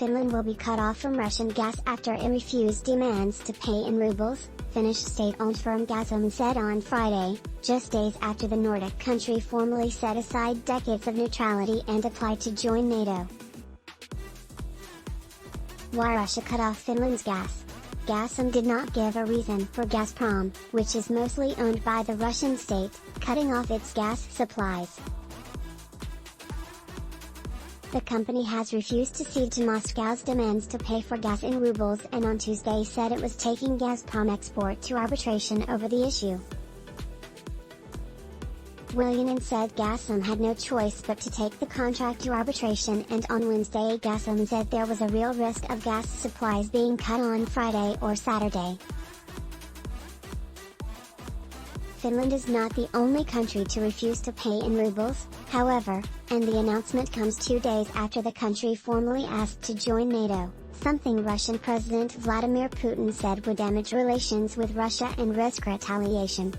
Finland will be cut off from Russian gas after it refused demands to pay in rubles, Finnish state-owned Forum Gasum said on Friday, just days after the Nordic country formally set aside decades of neutrality and applied to join NATO. Why Russia cut off Finland's gas? Gasum did not give a reason for Gazprom, which is mostly owned by the Russian state, cutting off its gas supplies. The company has refused to cede to Moscow's demands to pay for gas in rubles and on Tuesday said it was taking Gazprom Export to arbitration over the issue. Wiljanen said Gasum had no choice but to take the contract to arbitration, and on Wednesday Gasum said there was a real risk of gas supplies being cut on Friday or Saturday. Finland is not the only country to refuse to pay in rubles, however, and the announcement comes 2 days after the country formally asked to join NATO, something Russian President Vladimir Putin said would damage relations with Russia and risk retaliation.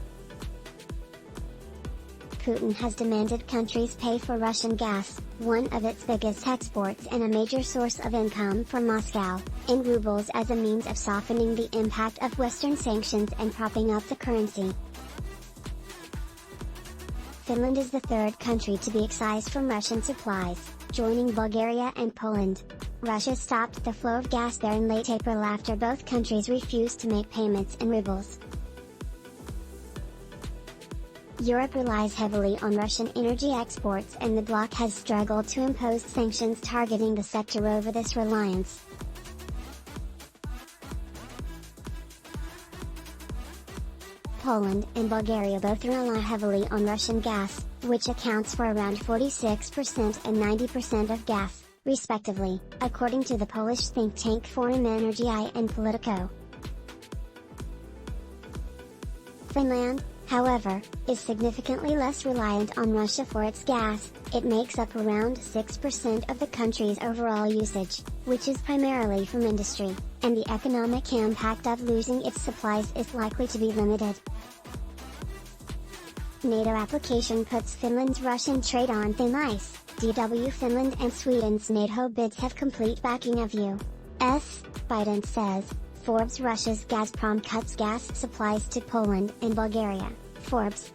Putin has demanded countries pay for Russian gas, one of its biggest exports and a major source of income for Moscow, in rubles as a means of softening the impact of Western sanctions and propping up the currency. Finland is the third country to be excised from Russian supplies, joining Bulgaria and Poland. Russia stopped the flow of gas there in late April after both countries refused to make payments in rubles. Europe relies heavily on Russian energy exports, and the bloc has struggled to impose sanctions targeting the sector over this reliance. Poland and Bulgaria both rely heavily on Russian gas, which accounts for around 46% and 90% of gas, respectively, according to the Polish think tank Forum Energii and Politico. Finland, however, is significantly less reliant on Russia for its gas. It makes up around 6% of the country's overall usage, which is primarily from industry, and the economic impact of losing its supplies is likely to be limited. NATO application puts Finland's Russian trade on thin ice. DW Finland and Sweden's NATO bids have complete backing of U.S., Biden says. Forbes Russia's Gazprom cuts gas supplies to Poland and Bulgaria. Forbes.